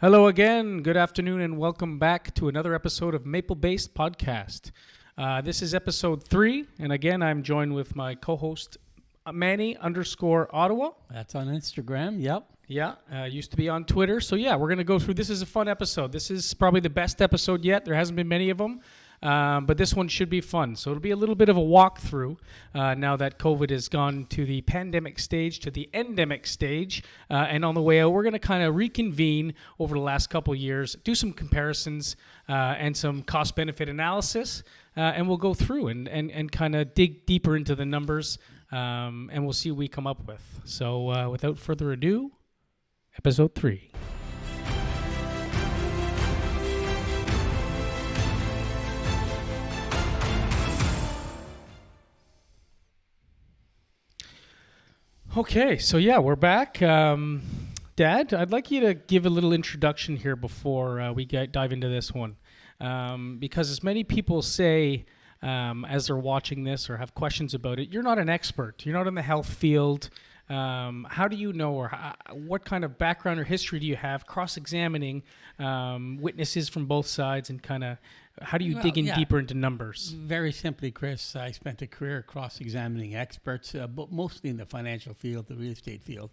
Hello again. Good afternoon, and welcome back to another episode of MapleBased podcast. This is episode 3, and again, I'm joined with my co-host Manny_Ottawa. That's on Instagram. Yep. Yeah, used to be on Twitter. So yeah, we're gonna go through. This is a fun episode. This is probably the best episode yet. There hasn't been many of them. But this one should be fun. So it'll be a little bit of a walkthrough now that COVID has gone to the pandemic stage, to the endemic stage. And on the way out, we're going to kind of reconvene over the last couple of years, do some comparisons and some cost-benefit analysis. And we'll go through and kind of dig deeper into the numbers. And we'll see what we come up with. So without further ado, episode 3. Okay, so yeah, we're back. Dad, I'd like you to give a little introduction here before we dive into this one. Because as many people say as they're watching this or have questions about it, you're not an expert. You're not in the health field. How do you know, or what kind of background or history do you have cross-examining witnesses from both sides, and kind of how do you dig in deeper into numbers? Very simply, Chris, I spent a career cross-examining experts, but mostly in the financial field, the real estate field.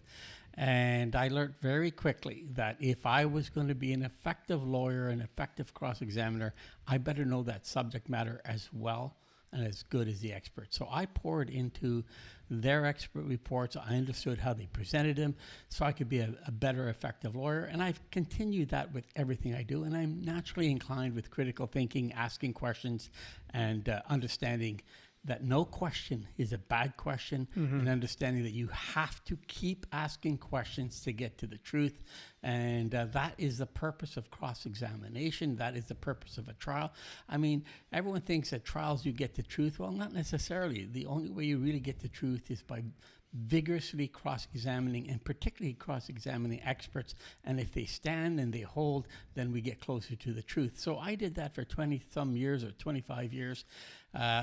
And I learned very quickly that if I was going to be an effective lawyer, an effective cross-examiner, I better know that subject matter as well and as good as the expert. So I poured into their expert reports. I understood how they presented them so I could be a better effective lawyer. And I've continued that with everything I do. And I'm naturally inclined with critical thinking, asking questions, and understanding that no question is a bad question, and understanding that you have to keep asking questions to get to the truth. And that is the purpose of cross-examination. That is the purpose of a trial. I mean, everyone thinks at trials you get the truth. Well, not necessarily. The only way you really get the truth is by vigorously cross-examining, and particularly cross-examining experts. And if they stand and they hold, then we get closer to the truth. So I did that for 20-some years or 25 years.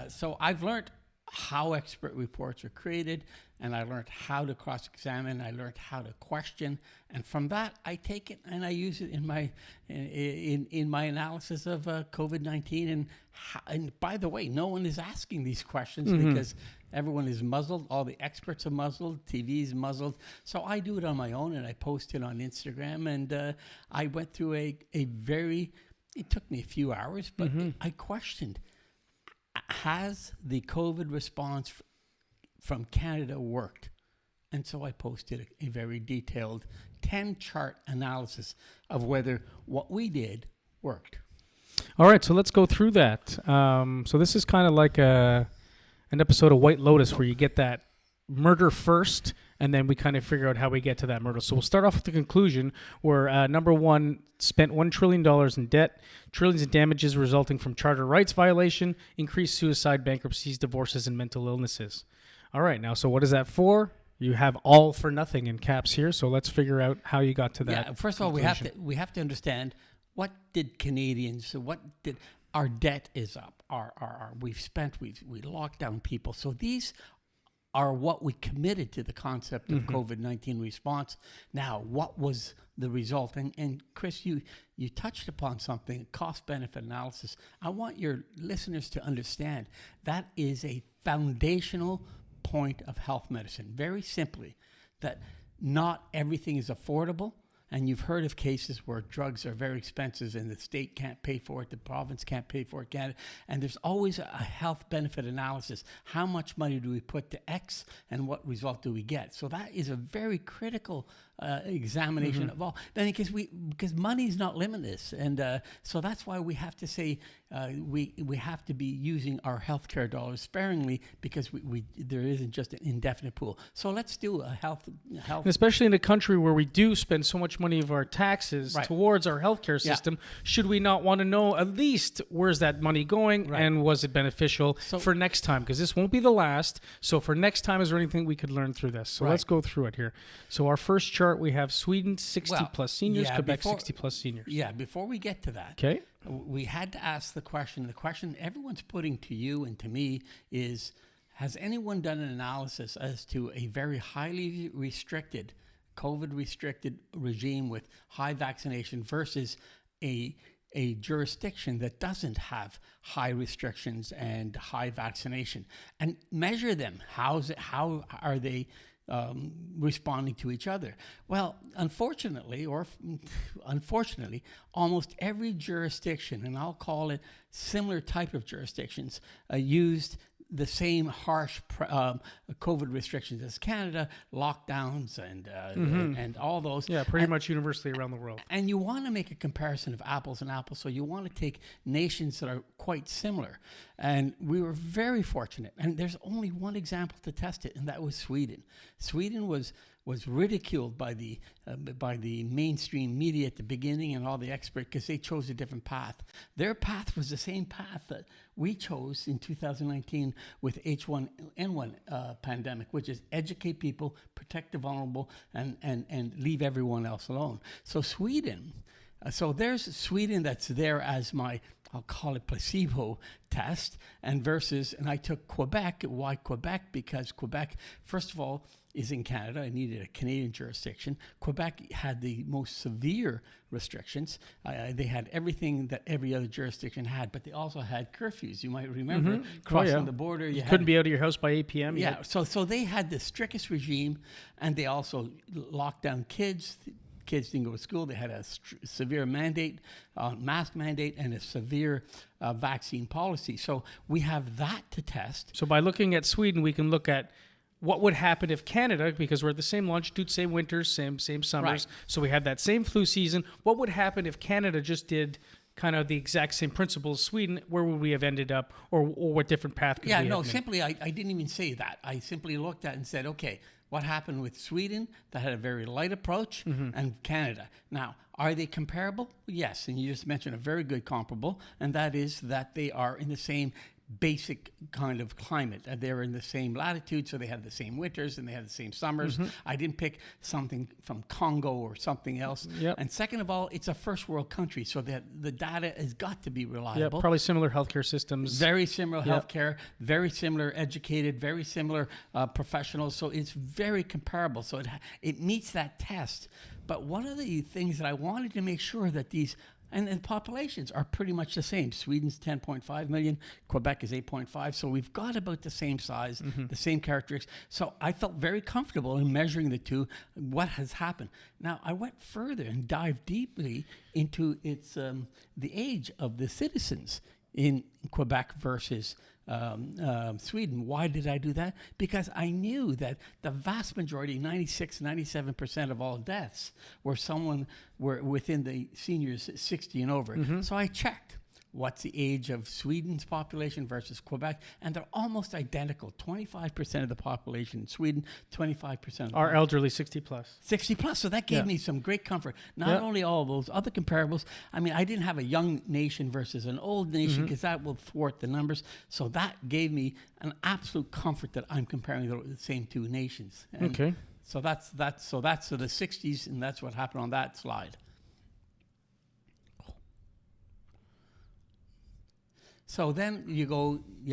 So I've learned how expert reports are created, and I learned how to cross-examine. I learned how to question, and from that I take it and I use it in my in my analysis of COVID-19. And by the way, no one is asking these questions because everyone is muzzled. All the experts are muzzled. TV is muzzled. So I do it on my own, and I post it on Instagram. And I went through a very. It took me a few hours, but I questioned. Has the COVID response from Canada worked? And so I posted a very detailed 10-chart analysis of whether what we did worked. All right, so let's go through that. So this is kind of like an episode of White Lotus where you get that murder first, and then we kind of figure out how we get to that murder. So we'll start off with the conclusion where number one spent $1 trillion in debt, trillions in damages resulting from charter rights violation, increased suicide, bankruptcies, divorces, and mental illnesses. All right, now, so what is that for? You have all for nothing in caps here, so let's figure out how you got to that. Yeah, first of all, we have to understand what did Canadians, our debt is up. We locked down people. So these are what we committed to the concept of COVID-19 response. Now, what was the result? And Chris, you touched upon something, cost-benefit analysis. I want your listeners to understand that is a foundational point of health medicine. Very simply, that not everything is affordable. And you've heard of cases where drugs are very expensive and the state can't pay for it, the province can't pay for it, and there's always a health benefit analysis. How much money do we put to X and what result do we get? So that is a very critical examination of all. Then because money is not limitless, and so that's why we have to say we have to be using our healthcare dollars sparingly, because there isn't just an indefinite pool. So let's do a health, and especially in a country where we do spend so much money of our taxes towards our healthcare system. Should we not want to know at least where's that money going and was it beneficial for next time? Because this won't be the last. So for next time, is there anything we could learn through this? So let's go through it here. So our first chart, we have Sweden 60 plus seniors, Quebec 60 plus seniors. Yeah, before we get to that, we had to ask the question everyone's putting to you and to me is, has anyone done an analysis as to a very highly restricted COVID restricted regime with high vaccination versus a jurisdiction that doesn't have high restrictions and high vaccination, and measure them. How are they responding to each other? Well, unfortunately, almost every jurisdiction, and I'll call it similar type of jurisdictions, used the same harsh COVID restrictions as Canada, lockdowns and all those. Yeah, pretty much universally around the world. And you want to make a comparison of apples and apples, so you want to take nations that are quite similar. And we were very fortunate. And there's only one example to test it, and that was Sweden. Sweden was ridiculed by the mainstream media at the beginning and all the experts because they chose a different path. Their path was the same path that we chose in 2019 with H1N1 pandemic, which is educate people, protect the vulnerable, and leave everyone else alone. So Sweden, so there's Sweden that's there as my, I'll call it placebo test, and I took Quebec. Why Quebec? Because Quebec, first of all, is in Canada. I needed a Canadian jurisdiction. Quebec had the most severe restrictions. They had everything that every other jurisdiction had, but they also had curfews. You might remember crossing the border. You couldn't be out of your house by 8 p.m. Yeah, so they had the strictest regime, and they also locked down kids. Kids didn't go to school. They had a severe mandate, mask mandate, and a severe vaccine policy. So we have that to test. So by looking at Sweden, we can look at what would happen if Canada, because we're at the same longitude, same winters, same summers, Right. so we have that same flu season. What would happen if Canada just did kind of the exact same principles as Sweden? Where would we have ended up, or what different path could we have been? Simply, I didn't even say that. I simply looked at it and said, okay, what happened with Sweden that had a very light approach and Canada? Now, are they comparable? Yes, and you just mentioned a very good comparable, and that is that they are in the same basic kind of climate. They're in the same latitude, so they have the same winters and they have the same summers. I didn't pick something from Congo or something else. Yep. And second of all, it's a first world country, so that the data has got to be Yeah, reliable. probably similar healthcare systems. Very similar Yep. healthcare, very similar educated, very similar professionals. So it's very comparable. So it meets that test. But one of the things that I wanted to make sure that these and populations are pretty much the same. Sweden's 10.5 million, Quebec is 8.5. So we've got about the same size, the same characteristics. So I felt very comfortable in measuring the two, what has happened. Now, I went further and dived deeply into the age of the citizens in Quebec versus Sweden. Why did I do that? Because I knew that the vast majority, 96, 97% of all deaths were within the seniors 60 and over. So I checked. What's the age of Sweden's population versus Quebec? And they're almost identical. 25% of the population in Sweden, 25% Are elderly, 60 plus. 60 plus. So that gave me some great comfort. Not only all those other comparables. I mean, I didn't have a young nation versus an old nation because that will thwart the numbers. So that gave me an absolute comfort that I'm comparing the same two nations. And Okay. So that's the 60s, and that's what happened on that slide. So then you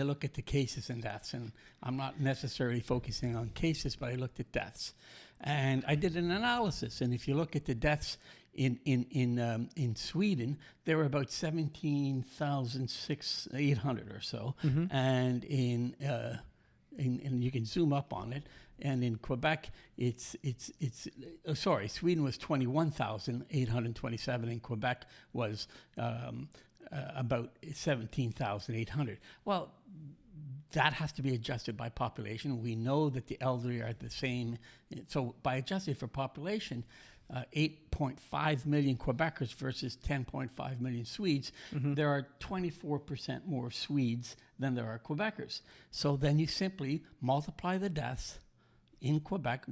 look at the cases and deaths, and I'm not necessarily focusing on cases, but I looked at deaths, and I did an analysis. And if you look at the deaths in Sweden, there were about 17,800 or so, and and you can zoom up on it. And in Quebec, Sweden was 21,827, and Quebec was about 17,800. Well, that has to be adjusted by population. We know that the elderly are the same. So by adjusting for population, 8.5 million Quebecers versus 10.5 million Swedes, there are 24% more Swedes than there are Quebecers. So then you simply multiply the deaths in Quebec,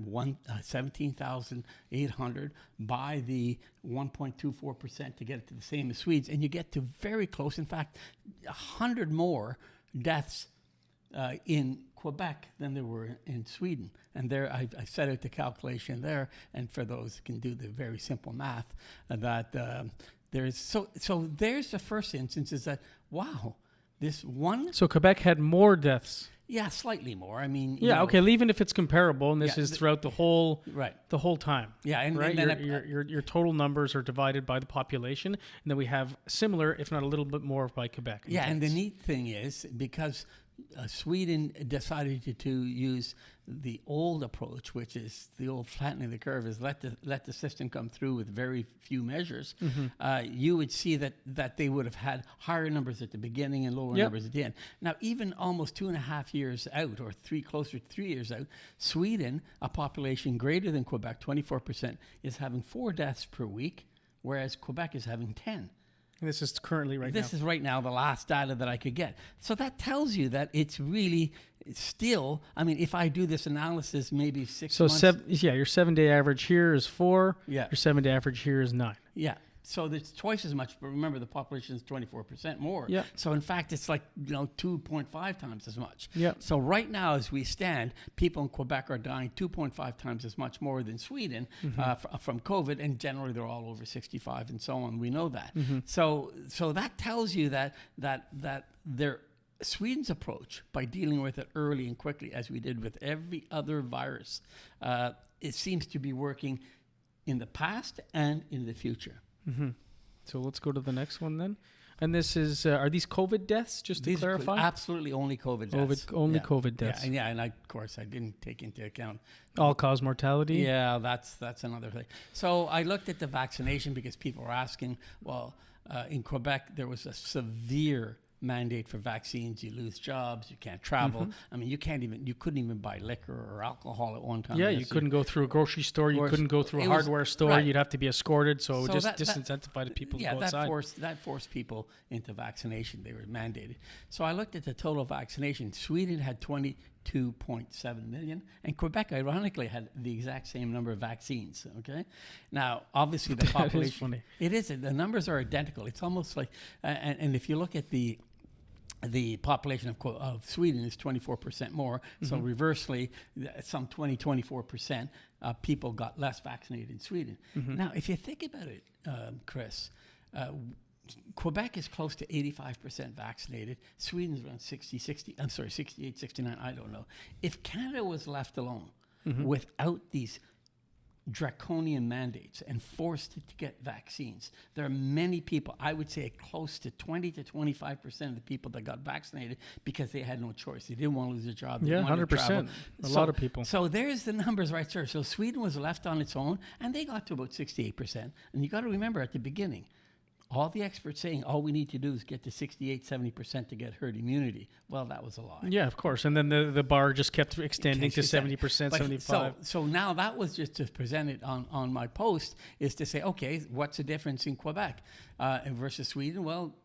17,800 by the 1.24% to get it to the same as Swedes, and you get to very close. In fact, 100 more deaths in Quebec than there were in Sweden. And there, I set out the calculation there, and for those who can do the very simple math, that there's so there's the first instance is that, wow, This one, So Quebec had more deaths. yeah, slightly more. I mean, you Yeah, know, okay. Even if it's comparable, and this Yeah, is throughout the whole right. time. Yeah, and Right, then your total numbers are divided by the population, and then we have similar, if not a little bit more, by Quebec. in yeah, and the deaths. neat thing is because Sweden decided to use the old approach, which is the old flattening the curve, is let the system come through with very few measures. You would see that they would have had higher numbers at the beginning and lower Yep. numbers at the end. Now, even almost 2.5 years out, or closer to 3 years out, Sweden, a population greater than Quebec, 24%, is having 4 deaths per week, whereas Quebec is having 10. And this is currently right This now. is right now the last data that I could get. So that tells you that it's really still, I mean, if I do this analysis maybe 6 So months. your 7-day average here is 4. Yeah. Your 7-day average here is 9. Yeah. So there's twice as much, but remember the population is 24% more. Yeah. So in fact, it's like 2.5 times as much. Yeah. So right now, as we stand, people in Quebec are dying 2.5 times as much more than Sweden from COVID, and generally they're all over 65 and so on. We know that. So that tells you that Sweden's approach, by dealing with it early and quickly, as we did with every other virus, it seems to be working in the past and in the future. So let's go to the next one then. And this is, are these COVID deaths, just to These are clarify? absolutely only COVID deaths. COVID deaths. Yeah, and of course, I didn't take into account. All-cause mortality? Yeah, that's another thing. So I looked at the vaccination because people were asking, well, in Quebec, there was a severe mandate for vaccines. You lose jobs, you can't travel. I mean, you couldn't even buy liquor or alcohol at one time. Yeah, you couldn't go through a grocery store. You couldn't go through a It was- hardware store. right. You'd have to be escorted. So it just that- disincentivized people to Yeah, go outside. that forced people into vaccination. They were mandated. So I looked at the total vaccination. Sweden had 22.7 million, and Quebec, ironically, had the exact same number of vaccines. Okay, now obviously the That is population. funny. It is. The numbers are identical. It's almost like, and if you look at the population of Sweden is 24% more. So reversely, some 24% people got less vaccinated in Sweden. Now, if you think about it, Chris, Quebec is close to 85% vaccinated. Sweden's around 68, 69, I don't know. If Canada was left alone without these draconian mandates and forced to get vaccines, there are many people, I would say close to 20 to 25% of the people that got vaccinated because they had no choice. They didn't want to lose their job. They Yeah, wanted to travel. 100%. A lot of people. So there's the numbers right there. So Sweden was left on its own, and they got to about 68%. And you got to remember at the beginning, all the experts saying all we need to do is get to 68, 70% to get herd immunity. Well, that was a lie. Yeah, of course. And then the bar just kept extending to Can't say 70%, But 75%. So now that was just to present it on my post, is to say, okay, what's the difference in Quebec versus Sweden? Well,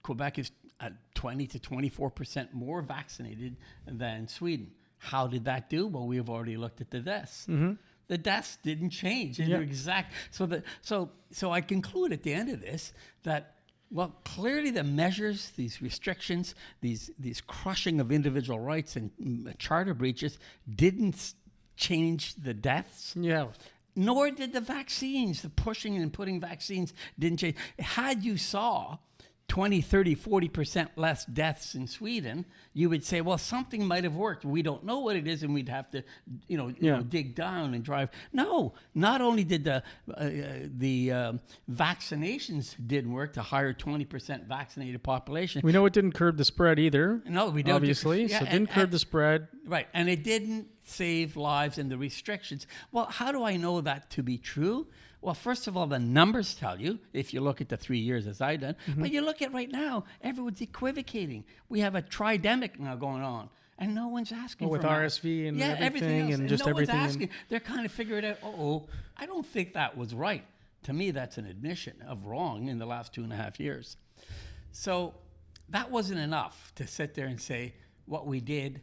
Quebec is at 20 to 24% more vaccinated than Sweden. How did that do? Well, we have already looked at the deaths. The deaths didn't change. They're exact. So I conclude at the end of this that, well, clearly the measures, these restrictions, these crushing of individual rights and charter breaches didn't change the deaths. Yeah. Nor did the vaccines. The pushing and putting vaccines didn't change. Had you saw 20, 30, 40% less deaths in Sweden, you would say, well, something might have worked. We don't know what it is, and we'd have to, dig down and drive. No, not only did the vaccinations didn't work, the higher 20% vaccinated population. We know it didn't curb the spread either. No, we don't. Obviously. Yeah, So it didn't curb the spread. Right, and it didn't save lives in the restrictions. Well, how do I know that to be true? Well, first of all, the numbers tell you, if you look at the 3 years as I done, but you look at right now, everyone's equivocating. We have a tridemic now going on, and no one's asking With for RSV and everything else, and just no everything. One's asking. They're kind of figuring out, I don't think that was right. To me, that's an admission of wrong in the last 2.5 years. So that wasn't enough to sit there and say what we did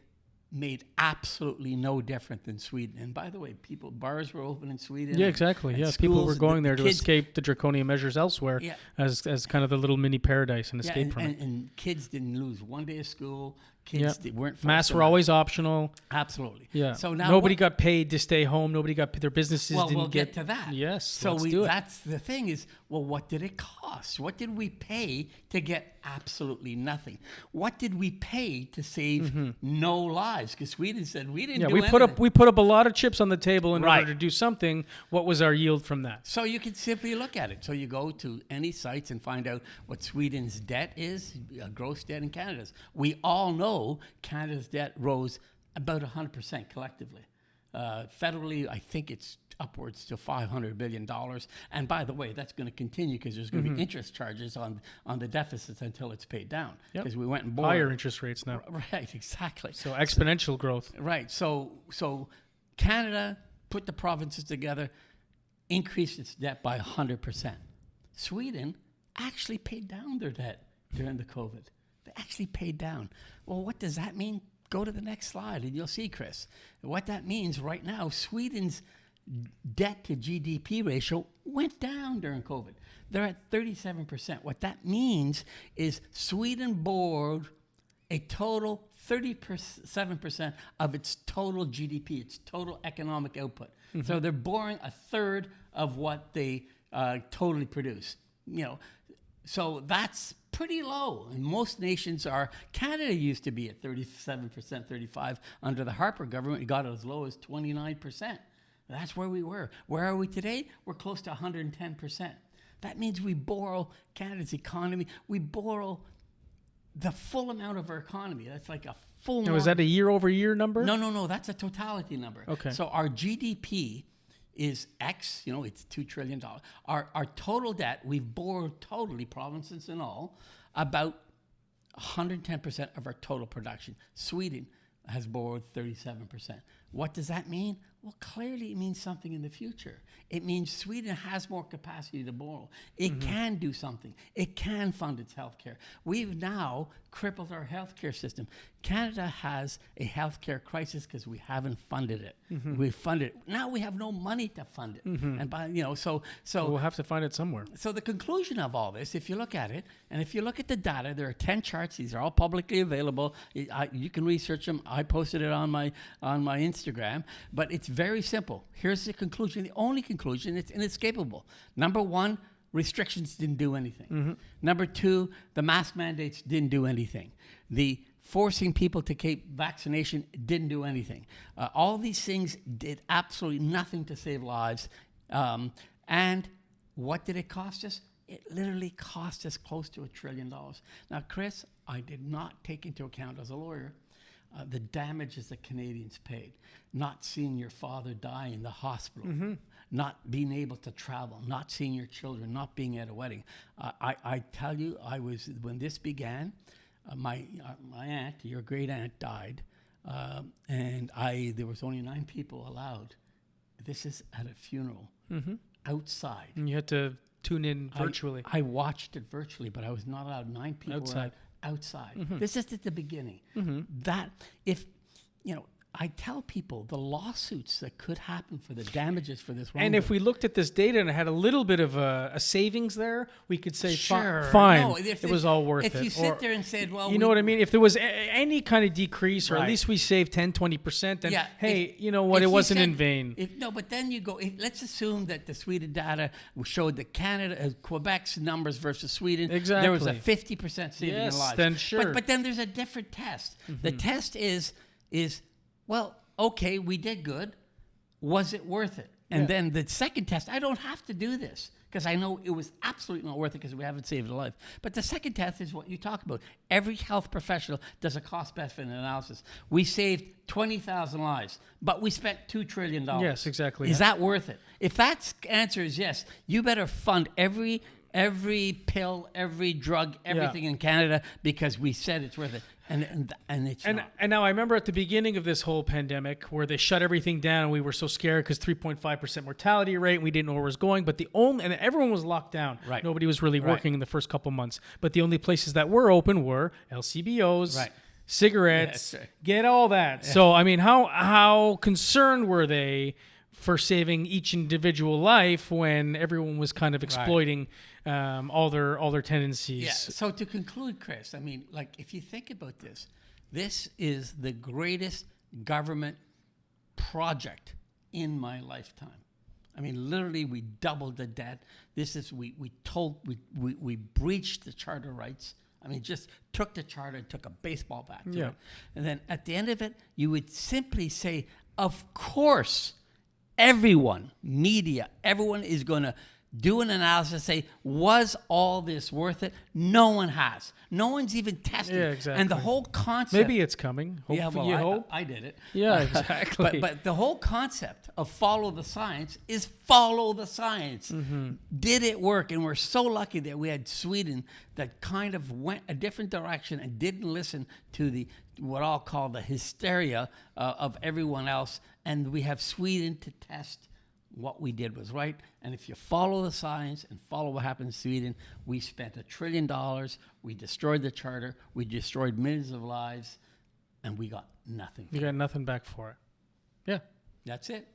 made absolutely no different than Sweden. And by the way, bars were open in Sweden. Yeah, exactly. and Yeah, people were schools, going there to kids- escape the draconian measures elsewhere as kind of the little mini paradise and escape from it. And kids didn't lose one day of school. Kids they weren't forced Masks to were mask. always optional. Absolutely. Yeah. So now nobody got paid to stay home. Nobody got their businesses well, didn't we'll get to that. Yes. So let's do it. that's the thing is, well, what did it cost? What did we pay to get absolutely nothing? What did we pay to save no lives? Because Sweden said we didn't do we anything. put up a lot of chips on the table in Right. order to do something. What was our yield from that? So you can simply look at it. So you go to any sites and find out what Sweden's debt is, gross debt, and Canada's. We all know Canada's debt rose about 100% collectively. Federally, I think it's upwards to $500 billion. And by the way, that's going to continue because there's going to be interest charges on the deficits until it's paid down. Yep. Because we went and borrowed. Higher interest rates now. Right, exactly. So exponential growth. Right. So Canada put the provinces together, increased its debt by 100%. Sweden actually paid down their debt during the COVID. They actually paid down. Well, what does that mean? Go to the next slide and you'll see, Chris. What that means right now, Sweden's debt to GDP ratio went down during COVID. They're at 37%. What that means is Sweden borrowed a total 37% of its total GDP, its total economic output. So they're borrowing a third of what they totally produce. So that's pretty low. And most nations are. Canada used to be at 37%, 35%. Under the Harper government, it got as low as 29%. That's where we were. Where are we today? We're close to 110%. That means we borrow Canada's economy. We borrow the full amount of our economy. That's like a full. Now, is that a year-over-year number? No. That's a totality number. Okay. So our GDP is X. It's $2 trillion. Our total debt, we've borrowed totally, provinces and all, about 110% of our total production. Sweden has borrowed 37%. What does that mean? Well, clearly it means something in the future. It means Sweden has more capacity to borrow. It can do something. It can fund its healthcare. We've now crippled our healthcare system. Canada has a healthcare crisis because we haven't funded it. We funded it. Now we have no money to fund it. And so We'll have to find it somewhere. so the conclusion of all this, if you look at it, and if you look at the data, there are 10 charts. These are all publicly available. You can research them. I posted it on my Instagram. But it's very simple. Here's the conclusion. The only conclusion, it's inescapable. Number one, restrictions didn't do anything. Number two, the mask mandates didn't do anything. The forcing people to keep vaccination didn't do anything. All these things did absolutely nothing to save lives. And what did it cost us? It literally cost us close to $1 trillion. Now, Chris, I did not take into account as a lawyer the damages that Canadians paid. Not seeing your father die in the hospital, not being able to travel, not seeing your children, not being at a wedding. I tell you, when this began, my aunt, your great aunt, died, and there was only 9 people allowed. This is at a funeral outside. And you had to tune in virtually. I watched it virtually, but I was not allowed. 9 people Outside. Outside. This is at the beginning. That if I tell people the lawsuits that could happen for the damages for this wrongdoing. And if we looked at this data and it had a little bit of a savings there, we could say, Sure. fine, No, it was all worth it. If you sit there and said, well, you know what I mean? If there was any kind of decrease, or Right. at least we saved 10, 20%, then Yeah, hey, you know what? if It you wasn't said- in vain. But then you go, let's assume that the Sweden data showed that Quebec's numbers versus Sweden, there was a Exactly. 50% saving in Yes, lives. then sure. But then there's a different test. The test is, well, okay, we did good. Was it worth it? And then the second test, I don't have to do this because I know it was absolutely not worth it because we haven't saved a life. But the second test is what you talk about. Every health professional does a cost-benefit analysis. We saved 20,000 lives, but we spent $2 trillion. Yes, exactly. Is that worth it? If that answer is yes, you better fund every pill, every drug, everything in Canada because we said it's worth it. And it's not. And now I remember at the beginning of this whole pandemic where they shut everything down and we were so scared because 3.5% mortality rate and we didn't know where it was going. But and everyone was locked down. Right. Nobody was really Right. working in the first couple months. But the only places that were open were LCBOs, Right. cigarettes, Yeah, that's right. get all that. Yeah. So, I mean, how concerned were they for saving each individual life when everyone was kind of exploiting all their tendencies? Yeah. So to conclude, Chris, I mean, like if you think about this, This is the greatest government project in my lifetime. I mean, literally, we doubled the debt. This is, we breached the charter rights. I mean, just took the charter and took a baseball bat to it. And then at the end of it, you would simply say, of course, everyone, media, everyone is going to do an analysis, say, was all this worth it? No one has. No one's even tested. Yeah, exactly. And the whole concept. Maybe it's coming. Yeah, well, you hope. I did it. Yeah, exactly. But the whole concept of follow the science is follow the science. Mm-hmm. Did it work? And we're so lucky that we had Sweden that kind of went a different direction and didn't listen to the what I'll call the hysteria of everyone else. And we have Sweden to test what we did was right. And if you follow the science and follow what happened in Sweden, we spent $1 trillion, we destroyed the charter, we destroyed millions of lives, and we got nothing. You got nothing back for it. Yeah. That's it.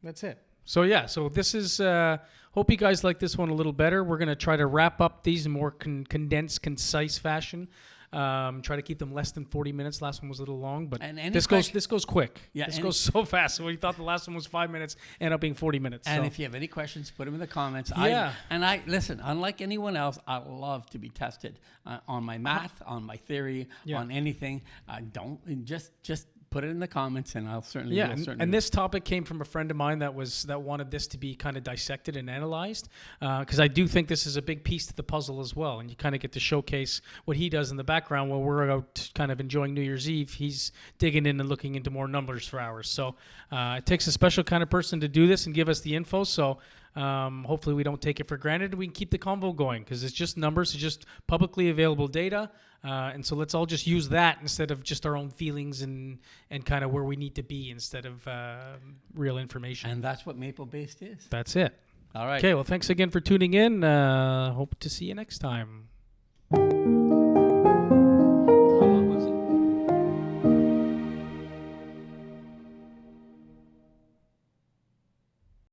That's it. So yeah, so this is, hope you guys like this one a little better. We're going to try to wrap up these in more condensed, concise fashion. Try to keep them less than 40 minutes. Last one was a little long, but this goes quick. Yeah, this goes so fast. So we thought the last one was 5 minutes, ended up being 40 minutes. And so. if you have any questions, put them in the comments. Yeah. I listen, unlike anyone else, I love to be tested on my math, on my theory, on anything. Don't just put it in the comments, and I'll certainly. Yeah, and this topic came from a friend of mine that wanted this to be kind of dissected and analyzed, because I do think this is a big piece to the puzzle as well, and you kind of get to showcase what he does in the background while we're out kind of enjoying New Year's Eve. He's digging in and looking into more numbers for hours. So it takes a special kind of person to do this and give us the info. So. Hopefully we don't take it for granted. We can keep the convo going because it's just numbers. It's just publicly available data. And so let's all just use that instead of just our own feelings and kind of where we need to be instead of real information. And that's what MapleBased is. That's it. All right. Okay, well, thanks again for tuning in. Hope to see you next time.